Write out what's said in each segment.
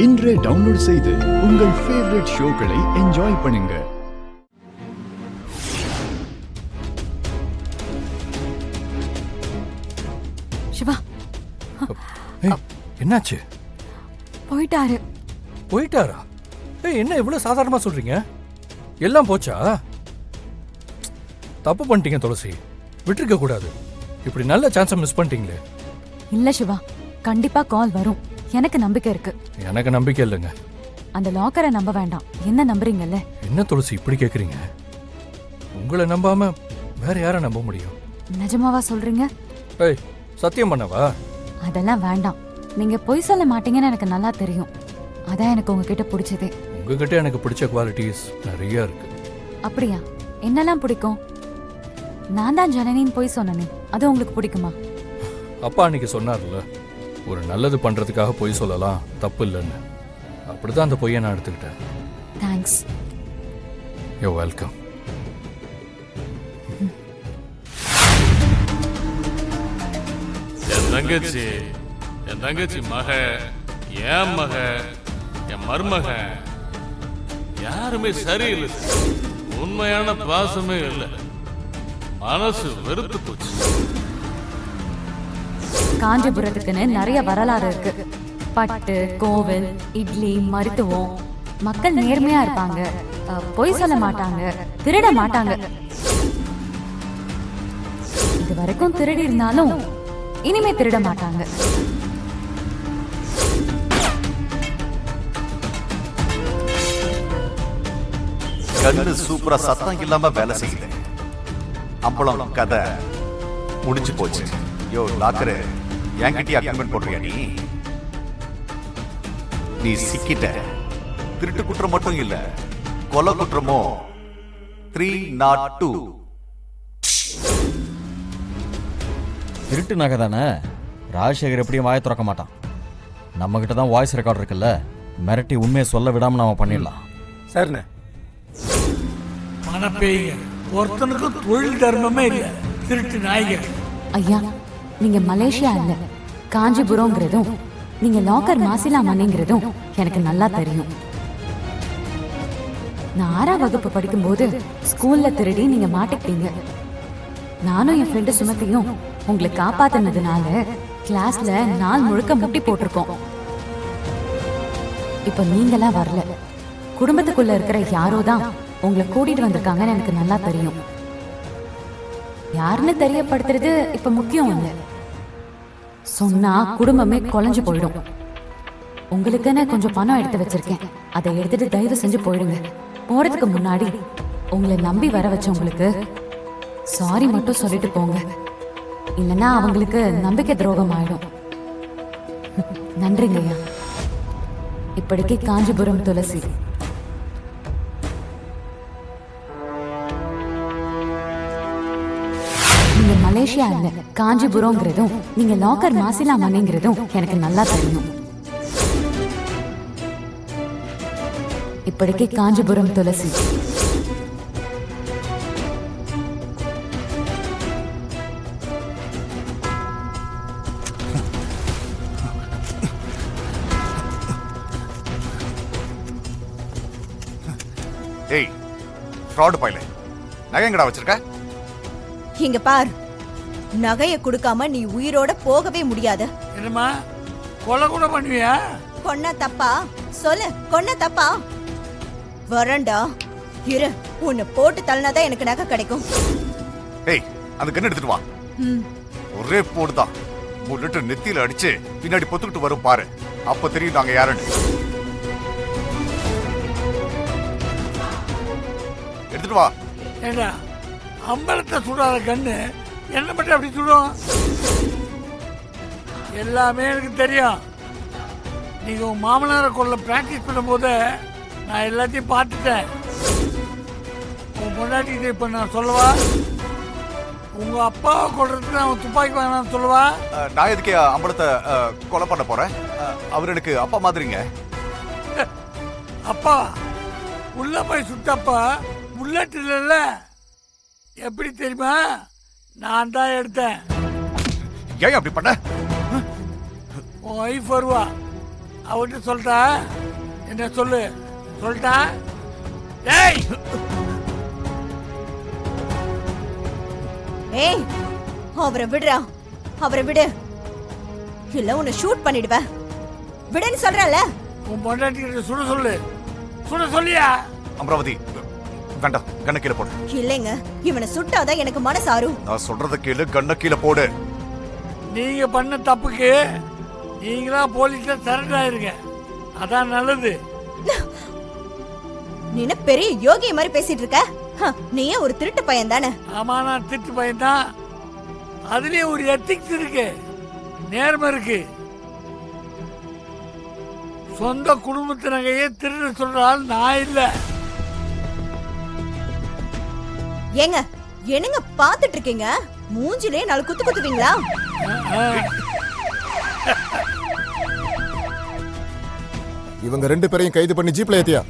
இன்றே டவுன்லோட் செய்து உங்கள் ஃபேவரட் ஷோக்களை என்ஜாய் பண்ணுங்க. சிவா, என்னாச்சு? போயிட்டாரு. போயிட்டாரா? என்ன இவ்வளவு சாதாரணமா சொல்றீங்க? எல்லாம் போச்சா? தப்பு பண்ணிட்டீங்க துளசி, விட்டுருக்க கூடாது. இப்படி நல்ல சான்ஸை மிஸ் பண்ணிட்டீங்களே. இல்ல சிவா, கண்டிப்பா கால் வரும், எனக்கு நம்பிக்கை இருக்கு. எனக்கு நம்பிக்கை இல்லைங்க. அந்த லாக்கரை நம்ப வேண்டாம், என்ன நம்புறீங்கல்ல? என்ன துளசி இப்படி கேக்குறீங்க? உங்களை நம்பாம வேற யாரை நம்ப முடியும்? நிஜமாவா சொல்றீங்க? ஏய், சத்தியம் பண்ணவா? அதெல்லாம் வேண்டாம், நீங்க பொய் சொல்ல மாட்டீங்கன்னு எனக்கு நல்லா தெரியும். அதான் எனக்கு உங்ககிட்ட பிடிச்சதே. உங்ககிட்ட எனக்கு பிடிச்ச குவாலிட்டிஸ் நிறைய இருக்கு. அப்படியா? என்னெல்லாம் பிடிக்கும்? நான் தான் ஜனனின்னு பொய் சொன்னேனே, அது உங்களுக்கு பிடிக்குமா? அப்பா அன்னைக்கு சொன்னார்ல, ஒரு நல்லது பண்றதுக்காக பொய் சொல்லலாம், தப்பு இல்லைன்னு. அப்படிதான் அந்த பொய்யை நான் எடுத்துக்கிட்டேன். தேங்க்ஸ். You welcome. என் தங்கச்சி மக, என் மக, என் மருமக யாருமே சரியில்லை. உண்மையான பாசமே இல்லை. மனசு வெறுத்து போச்சு. காஞ்சிபுரத்துக்குன்னு நிறைய வரலாறு இருக்கு. பட்டு, கோவில், இட்லி, மருத்துவம். மக்கள் நேர்மையா இருப்பாங்க, பொய் சொல்ல மாட்டாங்க, திருட மாட்டாங்க. இது வரைக்கும் திருடி இருந்தாலும் இனிமே திருட மாட்டாங்க. கண்ணு சூப்பரா சத்தம் இல்லாம வேலை செய்யுது. அம்பளம் கதை முடிஞ்சு போச்சு. யோ லாக்கரு, என்கிட்டயே அக்ரிமெண்ட் போடுறியா? நீ சிக்கிட்ட. திருட்டு குற்றம் மட்டும் இல்ல, கொலை குற்றமோ 302. திருட்டு நகை தானே, ராஜசேகர் எப்படியும் வாயை திறக்க மாட்டான். நம்ம கிட்ட தான் வாய்ஸ் ரெக்கார்ட் இருக்குல்ல, மிரட்டி உண்மையை சொல்ல விடாம நாம பண்ணிடலாம். சரிண்ணே. மனப்பேய்ங்க, ஒருத்தனுக்கும் தொழில் தர்மமே இல்லை, திருட்டு நாய்கள். ஐயா, நீங்க மலேசியா இல்ல, காஞ்சிபுரம்ங்கிறதும் நீங்க லாக்கர் மாசிலா மணிங்கிறதும் எனக்கு நல்லா தெரியும். நான் 6ஆம் வகுப்பு படிக்கும்போது ஸ்கூல்ல திருடி நீங்க மாட்டிக்கிட்டீங்க. நானும் என் ஃப்ரெண்டு சுமத்தியும் உங்களை காப்பாத்தினதுனால கிளாஸ்ல நாள் முழுக்க முட்டி போட்டிருக்கோம். இப்ப நீங்களா வரல, குடும்பத்துக்குள்ள இருக்கிற யாரோ தான் உங்களை கூட்டிட்டு வந்திருக்காங்கன்னு எனக்கு நல்லா தெரியும். யாருன்னு தெரியப்படுத்துறது இப்ப முக்கியம் இல்லை. சொன்னா குடும்பமே குலைஞ்சு போயிடும். உங்களுக்குன்னு கொஞ்சம் பணம் எடுத்து வச்சிருக்கேன், அதை எடுத்துட்டு தயவு செஞ்சு போயிடுங்க. போறதுக்கு முன்னாடி உங்களை நம்பி வர வச்சவங்களுக்கு சாரி மட்டும் சொல்லிட்டு போங்க, இல்லைன்னா அவங்களுக்கு நம்பிக்கை துரோகம் ஆயிடும். நன்றிங்க ஐயா. இப்படிக்கு காஞ்சிபுரம் துளசி. நீங்க மலேசியா இல்ல, காஞ்சிபுரம்ங்கிறதும் நீங்க லாக்கர் மாசிலா மணிங்கிறதும் எனக்கு நல்லா தெரியும். இப்படிக்கு காஞ்சிபுரம் துளசி. ஏய் ஃப்ராட் பையலே, நகை எங்கடா வச்சிருக்க? இங்க பார், நகைய கொடுக்காம நீ உயிரோட போகவே முடியாது. என்னம்மா, கொலை கூட பண்ணுவியா? கொன்ன தப்பா? சொல்லு, கொன்ன தப்பா? வரண்டா, இரு, உன்னை போட்டு தள்ளினாதான் எனக்கு நகை கிடைக்கும். ஏய், அந்த கண்ணு எடுத்துட்டு வா. ஒரே போடுதான், புல்லட் நெத்தியில அடிச்சு பின்னாடி பொத்துக்கிட்டு வரும் பாரு, அப்ப தெரியும் நாங்க யாருன்னு. எடுத்துட்டு வா. ஏண்டா, அம்பலத்தை சுடாத கண்ணு என்ன மட்டும் அப்படி சுடும்? எல்லாமே எனக்கு தெரியும். நீங்க உன் மாமனாரை கொள்ள பிராக்டிஸ் பண்ணும் போது நான் எல்லாத்தையும் பார்த்துட்டேன். உன் பொண்டாட்டிக்கிட்ட இப்ப நான் சொல்லவா? உங்க அப்பாவை கொள்றதுக்கு அவன் துப்பாக்கி வாங்கினான்னு சொல்லவா? நான் எதுக்கு அம்பலத்தை கொலை பண்ண போறேன்? அவர் எனக்கு அப்பா மாதிரிங்க. அப்பா உள்ள போய் சுட்டப்பா புல்லட் இல்லைல்ல, எப்படி தெரியுமா? நான் தான் எடுத்தேன். ஏன் அப்படி பண்ண? ஒய்ஃப் வருவா, அவர்கிட்ட சொல்லிட்டா என்ன சொல்லு சொல்லிட்டா டேய் ஏய் அவரை விடுறா, அவரை விடு, இல்ல உன்னை ஷூட் பண்ணிடுவேன். விடுன்னு சொல்றல. உன் பொண்டாட்டிக்கிட்ட சுட சொல்லு, சுட சொல்லியா? அமராவதி வேண்டாம், கண்ண கீழே போடு. இல்லைங்க, இவனை சுட்டாதான் எனக்கு மனசு ஆறும். நான் சொல்றத கேளு, கண்ண கீழே போடு. நீங்க பண்ண தப்புக்கு நீங்களா போலீஸ்ல சரண்டர் ஆயிருங்க, அதான் நல்லது. நீ என்ன பெரிய யோகி மாதிரி பேசிட்டு இருக்க? நீயே ஒரு திருட்டு பையன் தானே? ஆமா, நான் திருட்டு பையன் தான். அதுலயே ஒரு எத்திக்ஸ் இருக்கு, நேர்மை இருக்கு. சொந்த குடும்பத்து நகையே திருட சொல்றால் நான் இல்ல. ஏங்க என்னங்க பாத்துட்டு இருக்கீங்க? மூஞ்சிலே 4 குத்து குத்துவீங்களா? இவங்க 2 பேரையும் கைது பண்ணி ஜீப்ல ஏத்தியா?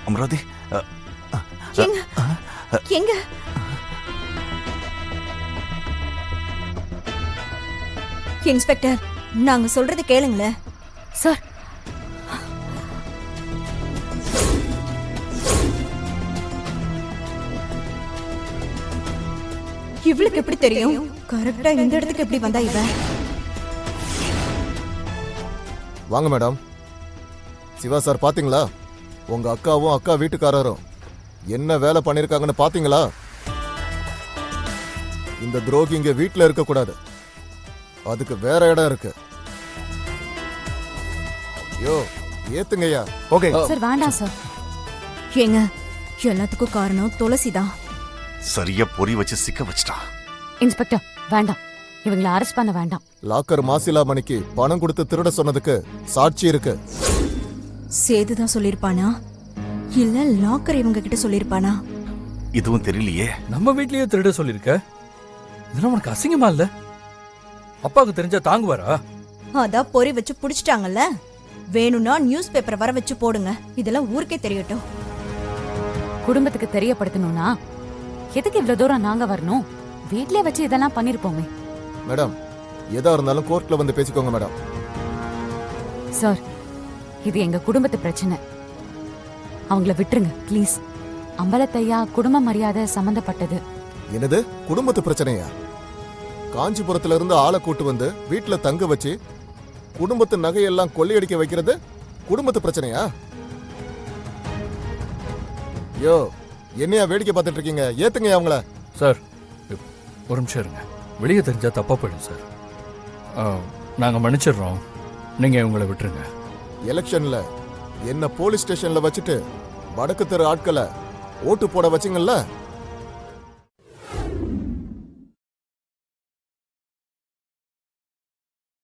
அமராவதி எங்க எங்க இன்ஸ்பெக்டர், நாங்க சொல்றது கேளுங்களேன். சார், இவளுக்கு எப்படி தெரியும் கரெக்டா இந்த இடத்துக்கு எப்படி வந்தா இவ? வாங்க மேடம். சிவா சார் பாத்தீங்களா? உங்க அக்காவும் அக்கா வீட்டுக்காரரும் என்ன வேலை பண்ணிருக்காங்கன்னு பாத்தீங்களா? இந்த துரோகி இங்க வீட்டுல இருக்க கூடாது, அதுக்கு வேற இடம் இருக்கு. யோ ஏத்துங்கய்யா. ஓகே சார் வேண்டாம் சார். ஏங்க எல்லாத்துக்கும் காரணம் துளசிதான். சரியா பொறி வச்சு சிக்க வச்சிட்டா. இன்ஸ்பெக்டர் வேண்டாம், இவங்களை அரெஸ்ட் பண்ண வேண்டாம். லாக்கர் மாசிலா மணிக்கு பணம் கொடுத்து திருட சொன்னதுக்கு சாட்சி இருக்கு. சேதுதான் சொல்லிருப்பானா இல்ல லாக்கர் இவங்க கிட்ட சொல்லிருப்பானா? இதுவும் தெரியலையே. நம்ம வீட்லயே திருட சொல்லியிருக்க, இதெல்லாம் உனக்கு அசிங்கமா இல்ல? அப்பாவுக்கு தெரிஞ்சா தாங்குவாரா? அதான் பொறி வச்சு புடிச்சிட்டாங்கல்ல, வேணும்னா நியூஸ் பேப்பர் வர வச்சு போடுங்க, இதெல்லாம் ஊருக்கே தெரியட்டும். குடும்பத்துக்கு தெரியப்படுத்தணும்னா எதுக்கு இவ்வளவு தூரம் நாங்க வரணும்? வீட்லயே வச்சு இதெல்லாம் பண்ணிருப்போமே. மேடம் எதா இருந்தாலும் கோர்ட்ல வந்து பேசிக்கோங்க மேடம். சார், இது எங்க குடும்பத்து பிரச்சனை, அவங்கள விட்டுருங்க ப்ளீஸ். அம்பலத்தையா குடும்ப மரியாதை சம்பந்தப்பட்டது. என்னது குடும்பத்து பிரச்சனையா? காஞ்சிபுரத்துல இருந்து ஆளை கூட்டு வந்து வீட்டுல தங்க வச்சு குடும்பத்து நகையெல்லாம் கொள்ளையடிக்க வைக்கிறது குடும்பத்து பிரச்சனையா? யோ என்னையா வேடிக்கை பார்த்துட்டு இருக்கீங்க? ஏத்துங்க அவங்கள. சார் ஒரு நிமிஷம் இருங்க, வெளியே தெரிஞ்சா தப்பா போயிடும் சார். நாங்க மன்னிச்சிடுறோம், நீங்க இவங்களை விட்டுருங்க. எலெக்ஷன்ல என்ன போலீஸ் ஸ்டேஷன்ல வச்சுட்டு வடக்கு தெரு ஆட்களை ஓட்டு போட வச்சிங்கல்ல,